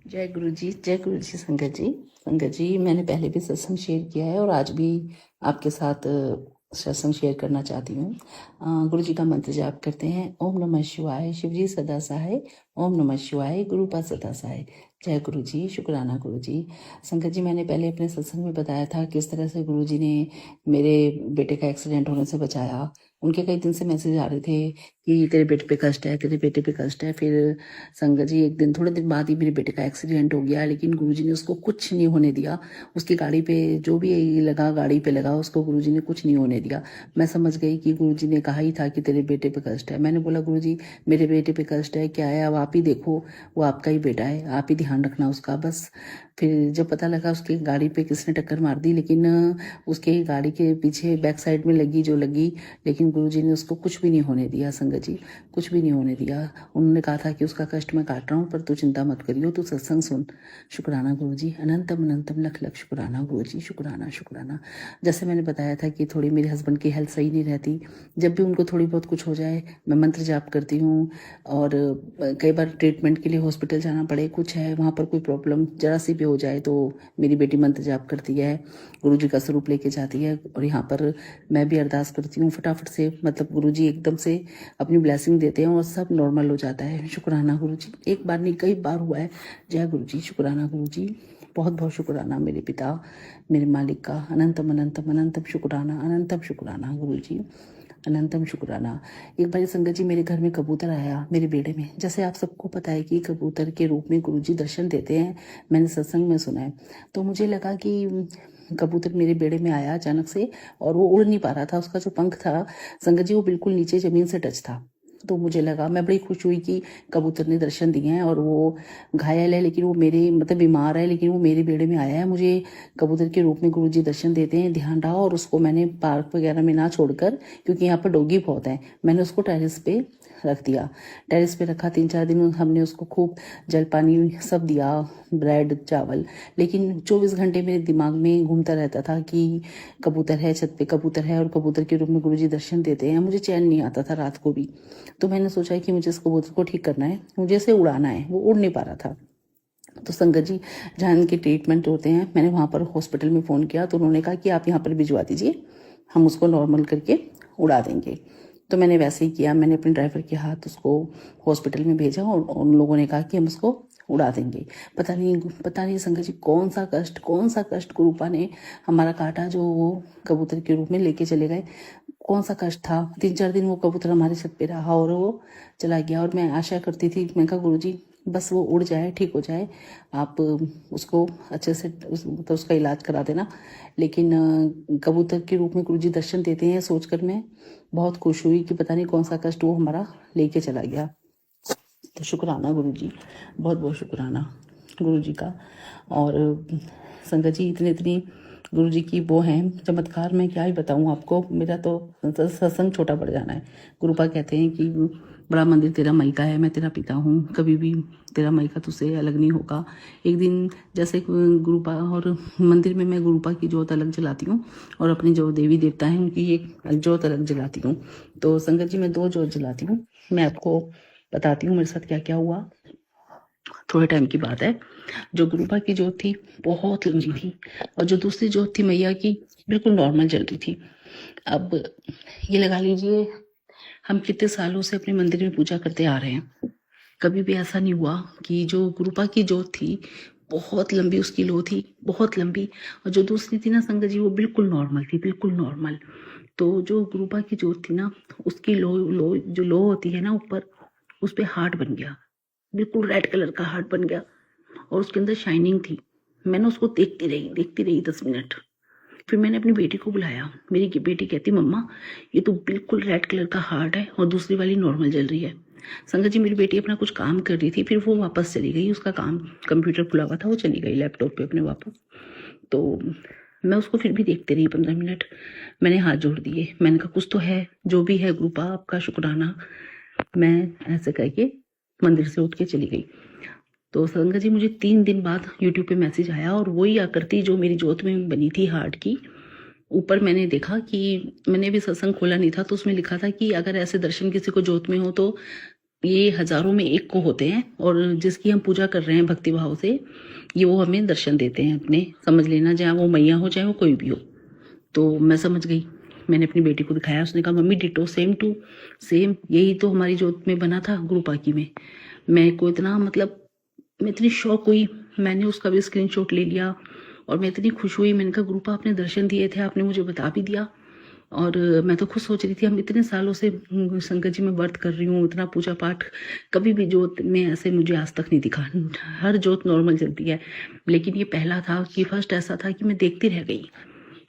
जय गुरु जी, जय गुरु जी। संगत जी, संगत जी, मैंने पहले भी सत्संग शेयर किया है और आज भी आपके साथ सत्संग शेयर करना चाहती हूँ। गुरु जी का मंत्र जाप करते हैं। ओम नमः शिवाय, शिव जी सदा सहाय। ओम नमः शिवाय, गुरु पास सदा सहाय। जय गुरु जी, शुक्राना गुरु जी। संगत जी, मैंने पहले अपने सत्संग में बताया था किस तरह से गुरु जी ने मेरे बेटे का एक्सीडेंट होने से बचाया। उनके कई दिन से मैसेज आ रहे थे कि तेरे बेटे पे कष्ट है, तेरे बेटे पे कष्ट है। फिर संगत जी, एक दिन थोड़े दिन बाद ही मेरे बेटे का एक्सीडेंट हो गया, लेकिन गुरुजी ने उसको कुछ नहीं होने दिया। उसकी गाड़ी पे जो भी लगा, गाड़ी पे लगा, उसको गुरुजी ने कुछ नहीं होने दिया। मैं समझ गई कि गुरुजी ने कहा ही था कि तेरे बेटे पे कष्ट है। मैंने बोला गुरुजी, मेरे बेटे पे कष्ट है, क्या है, अब आप ही देखो, वो आपका ही बेटा है, आप ही ध्यान रखना उसका बस। फिर जब पता लगा उसकी गाड़ी पे किसने टक्कर मार दी, लेकिन उसके गाड़ी के पीछे बैक साइड में लगी जो लगी, लेकिन गुरुजी ने उसको कुछ भी नहीं होने दिया। संगत जी, कुछ भी नहीं होने दिया। उन्होंने कहा था कि उसका कष्ट मैं काट रहा हूँ, पर तू चिंता मत करियो, तू सत्संग सुन। शुक्राना गुरु जी, अनंतम अनंतम लख लख शुक्राना गुरु जी, शुक्राना शुक्राना। जैसे मैंने बताया था कि थोड़ी मेरे हस्बैंड की हेल्थ सही नहीं रहती, जब भी उनको थोड़ी बहुत कुछ हो जाए मैं मंत्र जाप करती हूँ। और कई बार ट्रीटमेंट के लिए हॉस्पिटल जाना पड़े, कुछ है वहाँ पर कोई प्रॉब्लम जरा सी भी हो जाए, तो मेरी बेटी मंत्र जाप करती है, गुरु जी का स्वरूप लेके जाती है, और यहाँ पर मैं भी अरदास करती हूँ फटाफट से। मतलब गुरु जी एकदम से अपनी ब्लेसिंग देते हैं और सब नॉर्मल हो जाता है। शुक्राना गुरु जी, एक बार नहीं कई बार हुआ है। जय गुरु जी, शुक्राना गुरु जी, बहुत बहुत शुक्राना मेरे पिता, मेरे मालिक का। अनंतम अनंतम अनंतम शुक्राना, अनंतम शुक्राना गुरु जी, अनंतम शुक्राना। एक बार संगत जी, मेरे घर में कबूतर आया मेरे बेड़े में। जैसे आप सबको पता है कि कबूतर के रूप में गुरुजी दर्शन देते हैं, मैंने सत्संग में सुना है। तो मुझे लगा कि कबूतर मेरे बेड़े में आया अचानक से, और वो उड़ नहीं पा रहा था। उसका जो पंख था संगत जी, वो बिल्कुल नीचे जमीन से टच था। तो मुझे लगा, मैं बड़ी खुश हुई कि कबूतर ने दर्शन दिए हैं, और वो घायल है लेकिन वो मेरे मतलब बीमार है, लेकिन वो मेरे बेड़े में आया है। मुझे कबूतर के रूप में गुरुजी दर्शन देते हैं, ध्यान रहा। और उसको मैंने पार्क वगैरह में ना छोड़कर, क्योंकि यहाँ पर डॉगी बहुत है, मैंने उसको टेरेस पे रख दिया। टेरेस पे रखा, 3-4 दिन हमने उसको खूब जल पानी सब दिया, ब्रेड चावल। लेकिन 24 घंटे मेरे दिमाग में घूमता रहता था कि कबूतर है, छत पे कबूतर है, और कबूतर के रूप में गुरुजी दर्शन देते हैं। मुझे चैन नहीं आता था रात को भी। तो मैंने सोचा कि मुझे इस कबूतर को ठीक करना है, मुझे इसे उड़ाना है। वो उड़ नहीं पा रहा था। तो संगत जी, जहाँ इनके ट्रीटमेंट होते हैं, मैंने वहाँ पर हॉस्पिटल में फ़ोन किया, तो उन्होंने कहा कि आप यहाँ पर भिजवा दीजिए, हम उसको नॉर्मल करके उड़ा देंगे। तो मैंने वैसे ही किया। मैंने अपने ड्राइवर के हाथ उसको हॉस्पिटल में भेजा, और उन लोगों ने कहा कि हम उसको उड़ा देंगे। पता नहीं संगत जी, कौन सा कष्ट गुरुपा ने हमारा काटा, जो वो कबूतर के रूप में लेके चले गए। कौन सा कष्ट था। 3-4 दिन वो कबूतर हमारे छत पे रहा और वो चला गया। और मैं आशा करती थी, मैं कहा गुरु जी बस वो उड़ जाए, ठीक हो जाए, आप उसको अच्छे से मतलब उसका इलाज करा देना। लेकिन कबूतर के रूप में गुरु जी दर्शन देते हैं, सोचकर मैं बहुत खुश हुई कि पता नहीं कौन सा कष्ट वो हमारा लेके चला गया। तो शुक्राना गुरु जी, बहुत बहुत शुक्राना गुरु जी का। और संगत जी, इतनी गुरु जी की वो हैं चमत्कार, मैं क्या ही बताऊँ आपको। मेरा तो सत्संग छोटा पड़ जाना है। गुरुपा कहते हैं कि बड़ा मंदिर तेरा मायका है, मैं तेरा पिता हूँ, कभी भी तेरा मायका तुझसे अलग नहीं होगा। एक दिन जैसे गुरुपा, और मंदिर में मैं गुरुपा की जोत अलग जलाती हूँ, और अपनी जो देवी देवता हैं उनकी एक जोत अलग जलाती हूँ। तो संगत जी, मैं 2 जोत जलाती हूँ। मैं आपको बताती हूँ मेरे साथ क्या क्या हुआ। थोड़े टाइम की बात है। जो गुरुपा की जोत थी बहुत लंबी थी, और जो दूसरी जोत थी मैया की, बिल्कुल नॉर्मल जल रही थी। अब ये लगा लीजिए, हम कितने सालों से अपने मंदिर में पूजा करते आ रहे हैं, कभी भी ऐसा नहीं हुआ कि जो गुरुपा की जोत थी बहुत लंबी, उसकी लो थी बहुत लंबी, और जो दूसरी थी ना संगत जी, वो बिल्कुल नॉर्मल थी, बिल्कुल नॉर्मल। तो जो गुरुपा की जोत थी ना, उसकी लो जो लो होती है ना ऊपर, उस पे हार्ट बन गया, बिल्कुल रेड कलर का हार्ट बन गया, और उसके अंदर शाइनिंग थी। मैंने उसको देखती रही 10 मिनट। फिर मैंने अपनी बेटी को बुलाया। मेरी बेटी कहती, मम्मा ये तो बिल्कुल रेड कलर का हार्ट है और दूसरी वाली नॉर्मल जल रही है। संगत जी, मेरी बेटी अपना कुछ काम कर रही थी, फिर वो वापस चली गई। उसका काम कंप्यूटर खुला हुआ था, वो चली गई लैपटॉप पे अपने वापस। तो मैं उसको फिर भी देखते रही 15 मिनट। मैंने हाथ जोड़ दिए, मैंने कहा कुछ तो है, जो भी है गुरुपा आपका शुक्राना। मैं ऐसे करके मंदिर से उठ के चली गई। तो संगत जी, मुझे 3 दिन बाद यूट्यूब पे मैसेज आया, और वही आकृति जो मेरी जोत में बनी थी हार्ट की, ऊपर मैंने देखा कि मैंने भी सत्संग खोला नहीं था, तो उसमें लिखा था कि अगर ऐसे दर्शन किसी को जोत में हो तो ये हजारों में एक को होते हैं, और जिसकी हम पूजा कर रहे हैं भक्ति भाव से, ये वो हमें दर्शन देते हैं अपने। समझ लेना, चाहे वो मैया हो चाहे वो कोई भी हो। तो मैं समझ गई, मैंने अपनी बेटी को दिखाया, उसने कहा mummy ditto same to same, यही तो हमारी जोत में बना था गुरु पाकी में। मैं को इतना मतलब मैं इतनी शौक हुई, मैंने उसका भी स्क्रीनशॉट ले लिया और मैं इतनी खुश हुई। मैंने कहा गुरुपा आपने दर्शन दिए थे, आपने मुझे बता भी दिया। और मैं तो खुद सोच रही थी, हम इतने सालों से शंकर जी में व्रत कर रही हूँ, इतना पूजा पाठ, कभी भी जोत में ऐसे मुझे आज तक नहीं दिखा। हर जोत नॉर्मल चलती है, लेकिन ये पहला था कि फर्स्ट ऐसा था कि मैं देखती रह गई,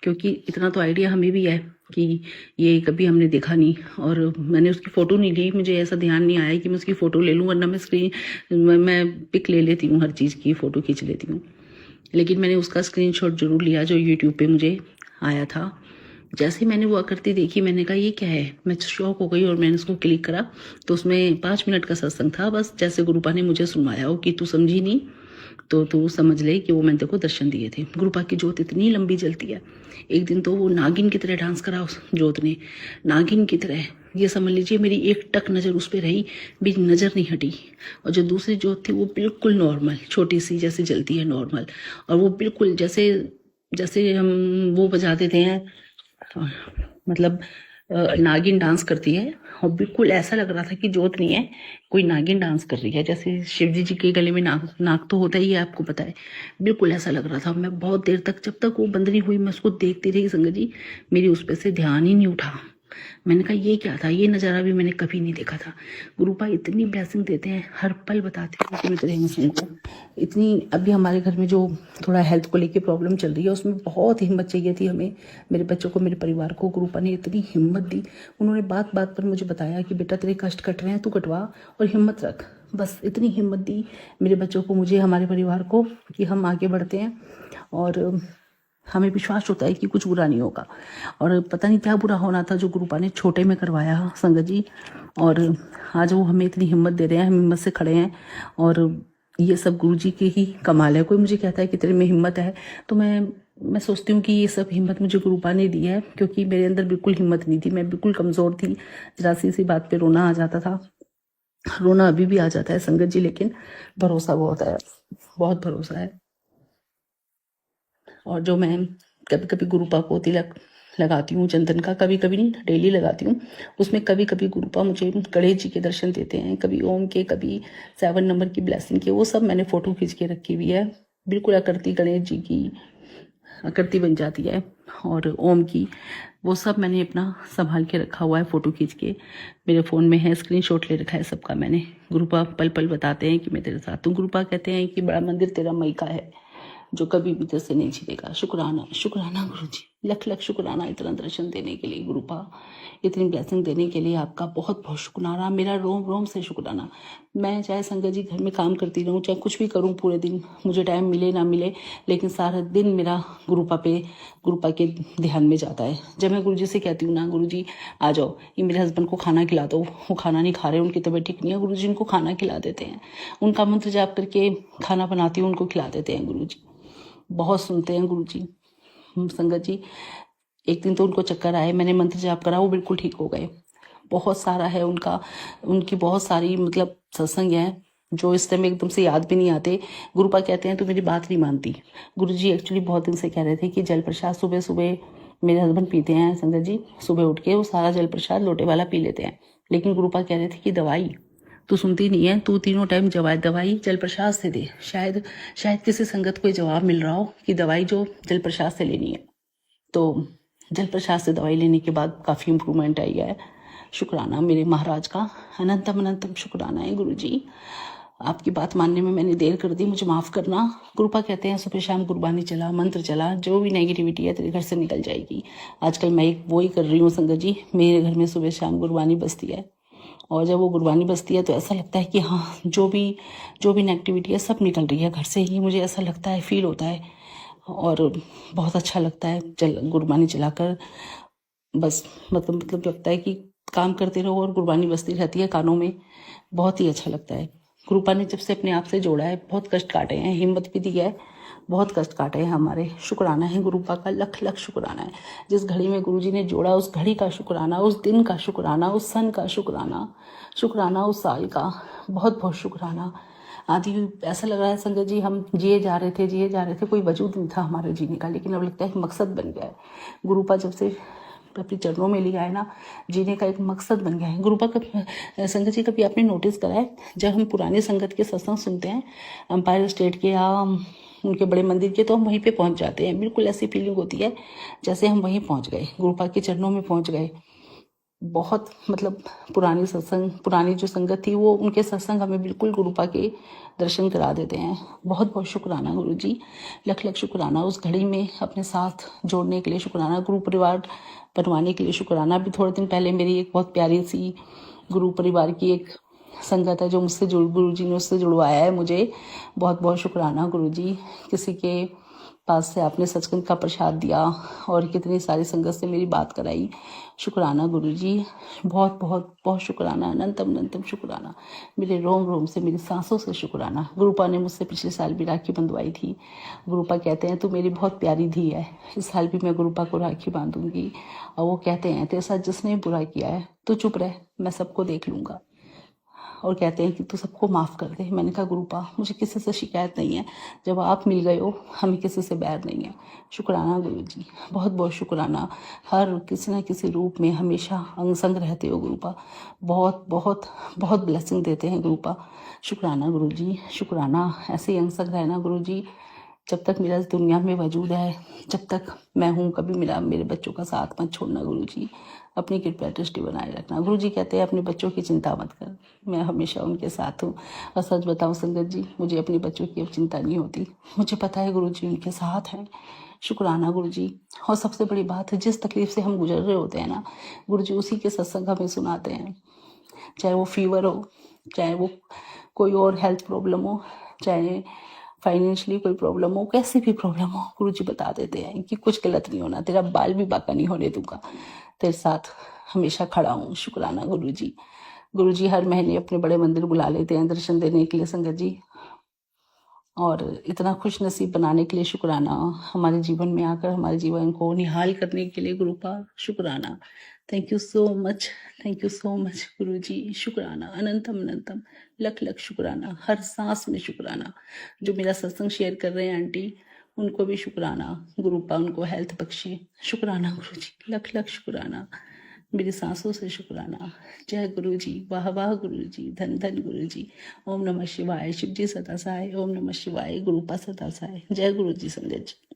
क्योंकि इतना तो आइडिया हमें भी है कि ये कभी हमने देखा नहीं। और मैंने उसकी फ़ोटो नहीं ली, मुझे ऐसा ध्यान नहीं आया कि मैं उसकी फ़ोटो ले लूँ, वरना मैं पिक ले लेती हूँ, हर चीज़ की फ़ोटो खींच लेती हूँ। लेकिन मैंने उसका स्क्रीनशॉट जरूर लिया जो यूट्यूब पे मुझे आया था। जैसे ही मैंने वो आकृति देखी, मैंने कहा ये क्या है, मैं शॉक हो गई और मैंने उसको क्लिक करा तो उसमें 5 मिनट का सत्संग था। बस जैसे गुरुपा ने मुझे सुनवाया हो कि तू समझी नहीं तो तू समझ ले कि वो मैंने तेरे को दर्शन दिए थे। गुरुपा की जोत इतनी लंबी जलती है, एक दिन तो वो नागिन की तरह डांस करा उस जोत ने, नागिन की तरह। ये समझ लीजिए मेरी एक टक नज़र उस पर रही, भी नज़र नहीं हटी। और जो दूसरी जोत थी वो बिल्कुल नॉर्मल, छोटी सी जैसे जलती है नॉर्मल, और वो बिल्कुल जैसे जैसे हम वो बजाते थे हैं, मतलब नागिन डांस करती है, और बिल्कुल ऐसा लग रहा था कि जोत नहीं है, कोई नागिन डांस कर रही है। जैसे शिव जी के गले में नाग नाग तो होता ही है, आपको पता है, बिल्कुल ऐसा लग रहा था। मैं बहुत देर तक, जब तक वो बंद नहीं हुई, मैं उसको देखती रही संगत जी, मेरी उस पर से ध्यान ही नहीं उठा। मैंने कहा ये क्या था, ये नज़ारा भी मैंने कभी नहीं देखा था। गुरुपा इतनी ब्लेसिंग देते हैं, हर पल बताते हैं कि मैं तेरे इंसान को इतनी। अभी हमारे घर में जो थोड़ा हेल्थ को लेके प्रॉब्लम चल रही है, उसमें बहुत हिम्मत चाहिए थी हमें, मेरे बच्चों को, मेरे परिवार को। गुरुपा ने इतनी हिम्मत दी, उन्होंने बात बात पर मुझे बताया कि बेटा तेरे कष्ट कट रहे हैं, तू कटवा और हिम्मत रख। बस इतनी हिम्मत दी मेरे बच्चों को, मुझे, हमारे परिवार को, कि हम आगे बढ़ते हैं और हमें विश्वास होता है कि कुछ बुरा नहीं होगा। और पता नहीं क्या बुरा होना था जो गुरुपा ने छोटे में करवाया संगत जी, और आज वो हमें इतनी हिम्मत दे रहे हैं, हम हिम्मत से खड़े हैं। और ये सब गुरु जी की ही कमाल है। कोई मुझे कहता है कि तेरे में हिम्मत है, तो मैं सोचती हूँ कि ये सब हिम्मत मुझे गुरुपा ने दी है, क्योंकि मेरे अंदर बिल्कुल हिम्मत नहीं थी, मैं बिल्कुल कमज़ोर थी। जरा सी बात पे रोना आ जाता था, रोना अभी भी आ जाता है संगत जी, लेकिन भरोसा बहुत है, बहुत भरोसा है। और जो मैं कभी कभी गुरुपा को तिलक लगाती हूँ चंदन का, कभी कभी नहीं, डेली लगाती हूँ, उसमें कभी कभी गुरुपा मुझे गणेश जी के दर्शन देते हैं, कभी ओम के, कभी 7 नंबर की ब्लेसिंग के, वो सब मैंने फ़ोटो खींच के रखी हुई है। बिल्कुल आकृति गणेश जी की आकृति बन जाती है, और ओम की, वो सब मैंने अपना संभाल के रखा हुआ है, फ़ोटो खींच के मेरे फ़ोन में है, स्क्रीनशॉट ले रखा है सबका मैंने। गुरुपा पल पल बताते हैं कि मैं तेरे साथ हूँ। गुरुपा कहते हैं कि बड़ा मंदिर तेरा मई का है, जो कभी भी तेरे से नहीं छिड़ेगा। शुक्राना, शुक्राना गुरु जी, लख लख शुक्राना इतना दर्शन देने के लिए, गुरुपा इतनी ब्लेसिंग देने के लिए आपका बहुत बहुत शुक्राना, मेरा रोम रोम से शुक्राना। मैं चाहे संगत जी घर में काम करती रहूँ, चाहे कुछ भी करूँ पूरे दिन, मुझे टाइम मिले ना मिले, लेकिन सारा दिन मेरा गुरुपा के ध्यान में जाता है। जब मैं गुरु जी से कहती हूँ ना, गुरु जी आ जाओ, ये मेरे हस्बैंड को खाना खिला दो, वो खाना नहीं खा रहे, उनकी तबीयत ठीक नहीं है, गुरु जी उनको खाना खिला देते हैं, उनका मंत्र जाप करके खाना बनाती हूँ, उनको खिला देते हैं गुरु जी। बहुत सुनते हैं गुरु जी। संगत जी, एक दिन तो उनको चक्कर आए, मैंने मंत्र जाप करा, वो बिल्कुल ठीक हो गए। बहुत सारा है उनका, उनकी बहुत सारी मतलब सत्संग है जो इस टाइम एकदम से याद भी नहीं आते। गुरुपा कहते हैं तू मेरी बात नहीं मानती। गुरु जी एक्चुअली बहुत दिन से कह रहे थे कि जल प्रसाद सुबह सुबह मेरे हस्बैंड पीते हैं संगत जी, सुबह उठ के वो सारा जल प्रसाद लोटे वाला पी लेते हैं, लेकिन गुरुपा कह रहे थे कि दवाई तू सुनती नहीं है, तू तीनों टाइम दवाई जल प्रसाद से दे। शायद किसी संगत को जवाब मिल रहा हो कि दवाई जो जल प्रसाद से लेनी है। तो जल प्रसाद से दवाई लेने के बाद काफ़ी इम्प्रूवमेंट आई है। शुक्राना मेरे महाराज का, अनंतम अनंतम शुक्राना है गुरु जी। आपकी बात मानने में मैंने देर कर दी, मुझे माफ़ करना। गुरुपा कहते हैं सुबह शाम गुरबानी चला, मंत्र चला, जो भी नेगेटिविटी है तेरे घर से निकल जाएगी। आजकल मैं एक वो ही कर रही हूँ संगत जी, मेरे घर में सुबह शाम गुरबानी बजती है, और जब वो गुरबानी बजती है तो ऐसा लगता है कि हाँ, जो भी नेगेटिविटी है सब निकल रही है घर से ही, मुझे ऐसा लगता है, फील होता है, और बहुत अच्छा लगता है गुरबानी चलाकर। बस मतलब लगता है कि काम करते रहो और गुरबानी बजती रहती है कानों में, बहुत ही अच्छा लगता है। गुरुपा ने जब से अपने आप से जोड़ा है, बहुत कष्ट काटे हैं, हिम्मत भी दी है, बहुत कष्ट काटे हैं हमारे। शुक्राना है गुरुपा का, लख लख शुक्राना है। जिस घड़ी में गुरुजी ने जोड़ा उस घड़ी का शुक्राना, उस दिन का शुक्राना, उस सन का शुक्राना, शुक्राना उस साल का, बहुत बहुत शुक्राना। आदि ऐसा लग रहा है संगत जी हम जिए जा रहे थे, कोई वजूद नहीं था हमारे जीने का, लेकिन अब लगता है मकसद बन गया है। गुरुपा जब से अपने चरणों में लिया है ना, जीने का एक मकसद बन गया है। गुरुपा का संगत जी कभी आपने नोटिस करा है, जब हम पुराने संगत के सत्संग सुनते हैं एम्पायर स्टेट के या उनके बड़े मंदिर के, तो हम वहीं पे पहुंच जाते हैं। बिल्कुल ऐसी फीलिंग होती है जैसे हम वहीं पहुंच गए, गुरुपा के चरणों में पहुंच गए। बहुत मतलब पुरानी जो संगत थी वो, उनके सत्संग हमें बिल्कुल गुरुपा के दर्शन करा देते हैं। बहुत बहुत शुक्राना गुरु जी, लख लख शुक्राना। उस घड़ी में अपने साथ जोड़ने के लिए शुक्राना, गुरु परिवार बनवाने के लिए शुक्राना। अभी थोड़े दिन पहले मेरी एक बहुत प्यारी सी गुरु परिवार की एक संगत है जो मुझसे गुरु जी ने उससे जुड़वाया है मुझे। बहुत बहुत शुक्राना गुरु जी। किसी के पास से आपने सचखंड का प्रसाद दिया और कितनी सारी संगत से मेरी बात कराई। शुक्राना गुरु जी, बहुत बहुत बहुत शुक्राना, अनंतम अनंतम शुक्राना। मेरे रोम रोम से, मेरी सांसों से शुक्राना। गुरुपा ने मुझसे पिछले साल भी राखी बंधवाई थी। गुरुपा कहते हैं तू मेरी बहुत प्यारी धी है, इस साल भी मैं गुरुपा को राखी बांधूंगी। और वो कहते हैं तेरे साथ जिसने बुरा किया है तू चुप रह, मैं सबको देख लूंगा। और कहते हैं कि तू सबको माफ़ कर दे। मैंने कहा गुरुपा मुझे किसी से शिकायत नहीं है, जब आप मिल गए हो हमें किसी से बैर नहीं है। शुक्राना गुरु जी, बहुत बहुत शुक्राना। हर किसी न किसी रूप में हमेशा अंग संग रहते हो गुरुपा, बहुत बहुत बहुत ब्लेसिंग देते हैं गुरुपा। शुक्राना गुरु जी, शुक्राना। ऐसे ही अंग संग रहना गुरु जी, जब तक मेरा इस दुनिया में वजूद है, जब तक मैं हूँ, कभी मेरे बच्चों का साथ मत छोड़ना गुरु जी। अपनी कृपा दृष्टि बनाए रखना। गुरु जी कहते हैं अपने बच्चों की चिंता मत कर, मैं हमेशा उनके साथ हूँ। और सच बताऊँ संगत जी, मुझे अपने बच्चों की अब चिंता नहीं होती। मुझे पता है गुरु जी उनके साथ हैं। शुक्राना गुरु जी। और सबसे बड़ी बात है, जिस तकलीफ से हम गुजर रहे होते हैं ना, गुरु जी उसी के सत्संग हमें सुनाते हैं। चाहे वो फीवर हो, चाहे वो कोई और हेल्थ प्रॉब्लम हो, चाहे फाइनेंशियली कोई प्रॉब्लम हो, कैसी भी प्रॉब्लम हो, गुरु जी बता देते हैं कि कुछ गलत नहीं होना, तेरा बाल भी बाका नहीं होने दूंगा, तेरे साथ हमेशा खड़ा हूँ। शुक्राना गुरु जी। गुरु जी हर महीने अपने बड़े मंदिर बुला लेते हैं दर्शन देने के लिए संगत जी, और इतना खुश नसीब बनाने के लिए शुक्राना। हमारे जीवन में आकर हमारे जीवन को निहाल करने के लिए गुरुपा शुक्राना। Thank you so much, thank you so much गुरु जी। शुक्राना, अनंतम अनंतम, लख लख शुक्राना। हर सांस में शुक्राना। जो मेरा सत्संग शेयर कर रहे हैं आंटी, उनको भी शुक्राना। गुरुपा उनको हेल्थ बख्शे। शुक्राना गुरु जी, लख लख शुक्राना। मेरी सांसों से शुक्राना। जय गुरु जी, वाह वाह गुरु जी, धन धन गुरु जी। ओम नमः शिवाय। शिव जी सदा सहाय। ओम नमः शिवाय। गुरुपा सदा सहाय। जय गुरु जी संगत जी।